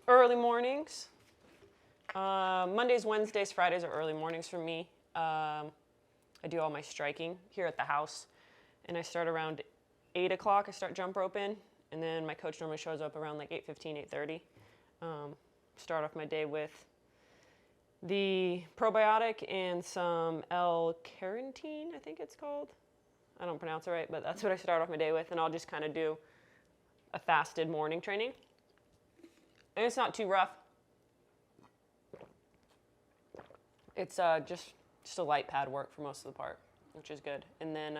Early mornings. Mondays, Wednesdays, Fridays are early mornings for me. I do all my striking here at the house, and I start around 8 o'clock. I start jump roping, and then my coach normally shows up around like 8:15, 8:30. Start off my day with the probiotic and some L-carnitine, I think it's called. I don't pronounce it right, but that's what I start off my day with, and I'll just kind of do a fasted morning training. And it's not too rough. It's just a light pad work for most of the part, which is good. And then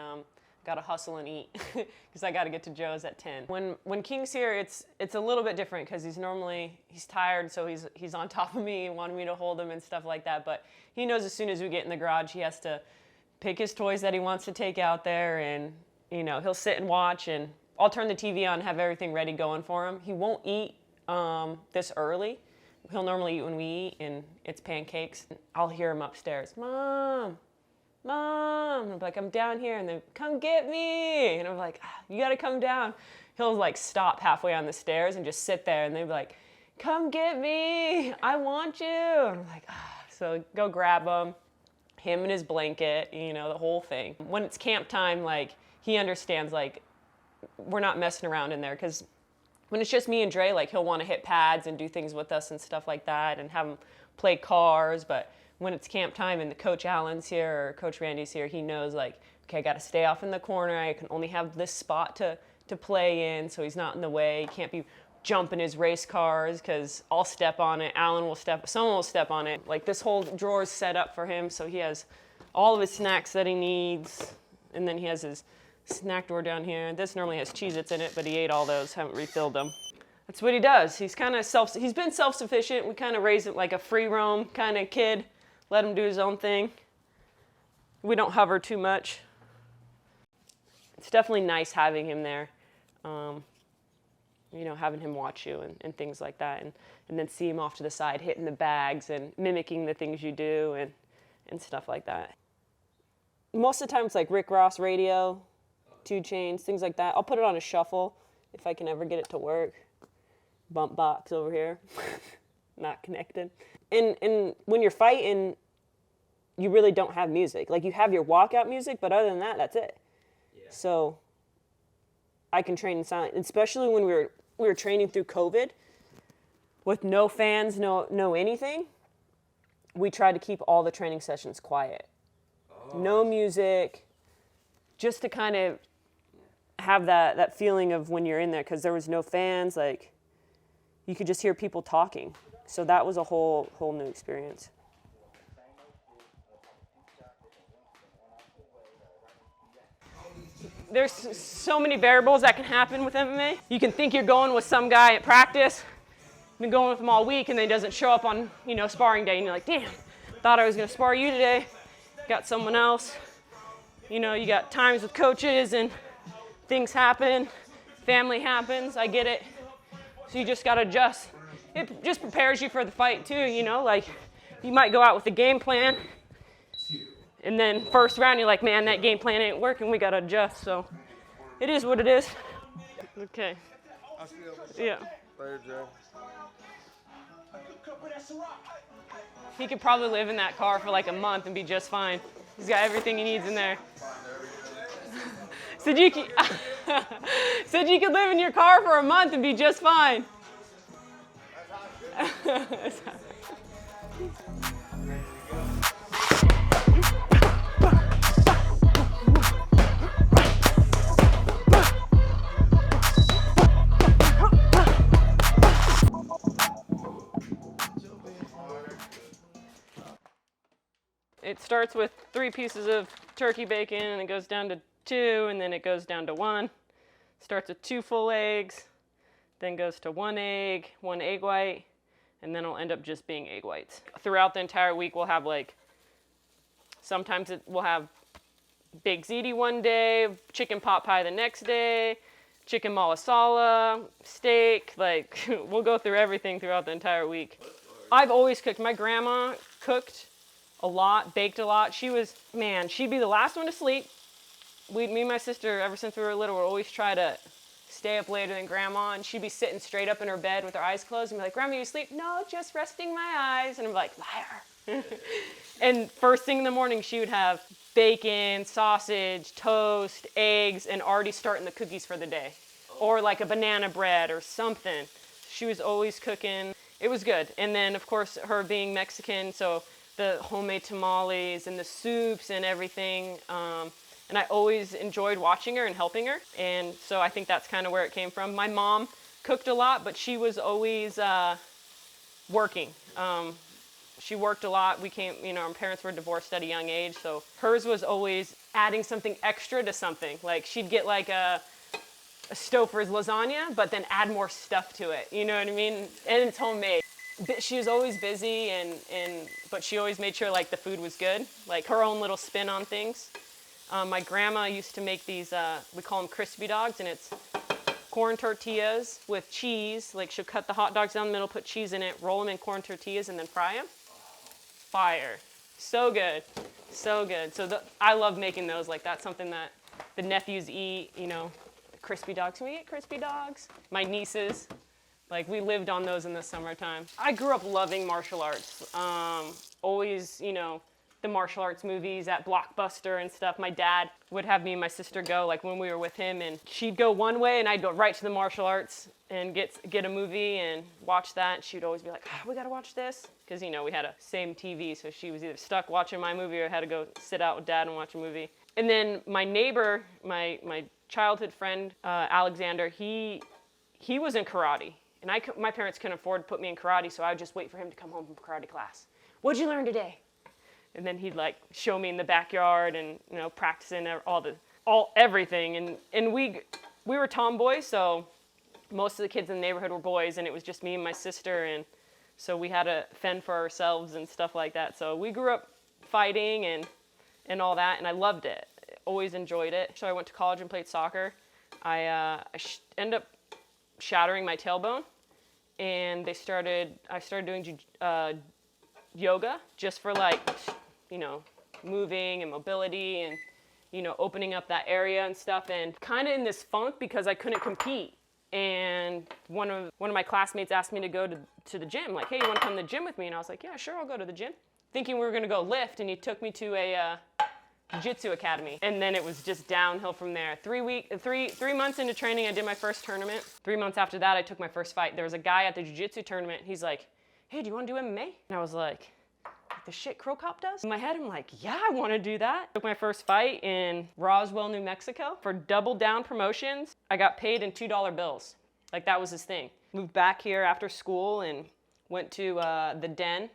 gotta hustle and eat because I gotta get to Joe's at 10. When King's here, it's a little bit different because he's tired, so he's on top of me, wanting me to hold him and stuff like that. But he knows as soon as we get in the garage, he has to pick his toys that he wants to take out there, and he'll sit and watch, and I'll turn the TV on and have everything ready going for him. He won't eat this early. He'll normally eat when we eat, and it's pancakes. I'll hear him upstairs, Mom, Mom. I'm like, I'm down here, and then come get me. And I'm like, you gotta come down. He'll like stop halfway on the stairs and just sit there, and they'll be like, come get me, I want you. And I'm like, so go grab him and his blanket, the whole thing. When it's camp time, like, he understands, like, we're not messing around in there, because when it's just me and Dre, like, he'll want to hit pads and do things with us and stuff like that and have him play cars. But when it's camp time and the Coach Allen's here or Coach Randy's here, he knows, like, okay, I got to stay off in the corner. I can only have this spot to play in, so he's not in the way. He can't be jumping his race cars because I'll step on it. Alan will someone will step on it. Like, this whole drawer is set up for him, so he has all of his snacks that he needs. And then he has his snack drawer down here. This normally has Cheez-Its in it, but he ate all those, haven't refilled them. That's what he does. He's kind of he's been self-sufficient. We kind of raised it like a free roam kind of kid. Let him do his own thing. We don't hover too much. It's definitely nice having him there. Having him watch you and things like that, and then see him off to the side hitting the bags and mimicking the things you do and stuff like that. Most of the time it's like Rick Ross radio, 2 Chainz, things like that. I'll put it on a shuffle if I can ever get it to work. Bump box over here, not connected. And when you're fighting, you really don't have music. Like, you have your walkout music, but other than that, that's it. Yeah. So I can train in silence, especially when we were training through COVID with no fans, no anything. We tried to keep all the training sessions quiet. Oh. No music, just to kind of have that feeling of when you're in there, because there was no fans, like, you could just hear people talking. So that was a whole new experience. There's so many variables that can happen with MMA. You can think you're going with some guy at practice, been going with him all week, and then he doesn't show up on, sparring day, and you're like, damn, thought I was gonna spar you today. Got someone else. You got times with coaches and things happen, family happens, I get it. So you just gotta adjust. It just prepares you for the fight too, like, you might go out with a game plan, and then first round, you're like, man, that game plan ain't working. We got to adjust. So it is what it is. Okay. Yeah. He could probably live in that car for like a month and be just fine. He's got everything he needs in there. Said you could live in your car for a month and be just fine. It starts with 3 pieces of turkey bacon, and it goes down to 2, and then it goes down to 1. Starts with 2 full eggs, then goes to 1 egg, 1 egg white, and then it'll end up just being egg whites. Throughout the entire week, we'll have sometimes we'll have baked ziti one day, chicken pot pie the next day, chicken malasala, steak, we'll go through everything throughout the entire week. I've always cooked. My grandma cooked a lot, baked a lot. She'd be the last one to sleep. Me and my sister, ever since we were little, would always try to stay up later than Grandma, and she'd be sitting straight up in her bed with her eyes closed and be like, Grandma, you asleep? No, just resting my eyes. And I'm like, liar. And first thing in the morning, she would have bacon, sausage, toast, eggs, and already starting the cookies for the day. Or like a banana bread or something. She was always cooking. It was good. And then, of course, her being Mexican, so the homemade tamales and the soups and everything. And I always enjoyed watching her and helping her. And so I think that's kind of where it came from. My mom cooked a lot, but she was always working. She worked a lot. Our parents were divorced at a young age, so hers was always adding something extra to something. Like she'd get like a Stouffer's lasagna, but then add more stuff to it. You know what I mean? And it's homemade. She was always busy, but she always made sure like the food was good, like her own little spin on things. My grandma used to make these, we call them crispy dogs, and it's corn tortillas with cheese. Like she'll cut the hot dogs down the middle, put cheese in it, roll them in corn tortillas, and then fry them. Fire. So good. So good. So I love making those. Like that's something that the nephews eat, crispy dogs. Can we get crispy dogs? My nieces. Like we lived on those in the summertime. I grew up loving martial arts. Always, the martial arts movies at Blockbuster and stuff. My dad would have me and my sister go like when we were with him, and she'd go one way and I'd go right to the martial arts and get a movie and watch that. And she'd always be like, we gotta watch this. Because, we had a same TV, so she was either stuck watching my movie or had to go sit out with Dad and watch a movie. And then my neighbor, my childhood friend, Alexander, he was in karate. And my parents couldn't afford to put me in karate, so I would just wait for him to come home from karate class. What'd you learn today? And then he'd like show me in the backyard and practicing everything. And we were tomboys, so most of the kids in the neighborhood were boys, and it was just me and my sister, and so we had to fend for ourselves and stuff like that. So we grew up fighting and all that, and I loved it. Always enjoyed it. So I went to college and played soccer. I ended up shattering my tailbone, and I started doing yoga just for moving and mobility and opening up that area and stuff, and kind of in this funk because I couldn't compete. And one of my classmates asked me to go to the gym, like, hey, you want to come to the gym with me? And I was like, yeah, sure, I'll go to the gym. Thinking we were going to go lift, and he took me to a jiu-jitsu academy. And then it was just downhill from there. 3 months into training, I did my first tournament. 3 months after that, I took my first fight. There was a guy at the jiu-jitsu tournament. He's like, hey, do you want to do MMA? And I was like the shit Crow Cop does? In my head, I'm like, yeah, I want to do that. Took my first fight in Roswell, New Mexico. For Double Down Promotions, I got paid in $2 bills. Like that was his thing. Moved back here after school and went to the Den,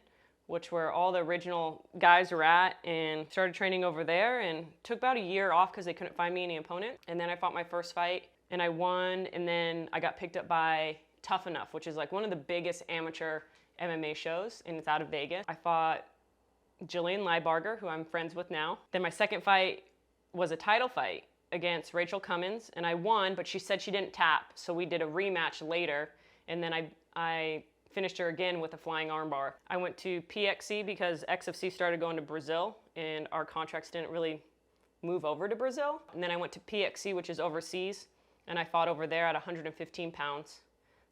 which where all the original guys were at, and started training over there, and took about a year off because they couldn't find me any opponent. And then I fought my first fight and I won, and then I got picked up by Tough Enough, which is like one of the biggest amateur MMA shows, and it's out of Vegas. I fought Jillian Leibarger, who I'm friends with now. Then my second fight was a title fight against Rachel Cummins, and I won, but she said she didn't tap, so we did a rematch later, and then I finished her again with a flying armbar. I went to PXC because XFC started going to Brazil, and our contracts didn't really move over to Brazil. And then I went to PXC, which is overseas, and I fought over there at 115 pounds.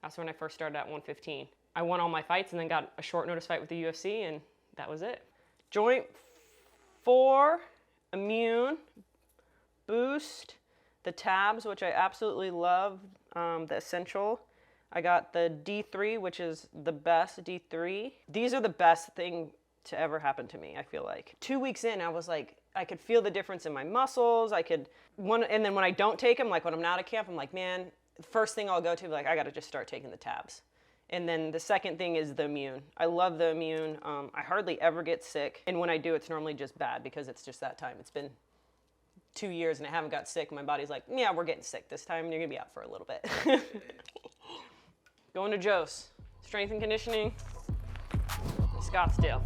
That's when I first started at 115. I won all my fights and then got a short notice fight with the UFC, and that was it. Joint 4, Immune, Boost, the tabs, which I absolutely love, the Essential. I got the D3, which is the best D3. These are the best thing to ever happen to me, I feel like. 2 weeks in, I was like, I could feel the difference in my muscles. And then when I don't take them, like when I'm not at camp, I'm like, man, the first thing I'll go to, like, I gotta just start taking the tabs. And then the second thing is the Immune. I love the Immune. I hardly ever get sick. And when I do, it's normally just bad because it's just that time. It's been 2 years and I haven't got sick. My body's like, yeah, we're getting sick this time. You're gonna be out for a little bit. Going to Joe's. Strength and conditioning, Scottsdale.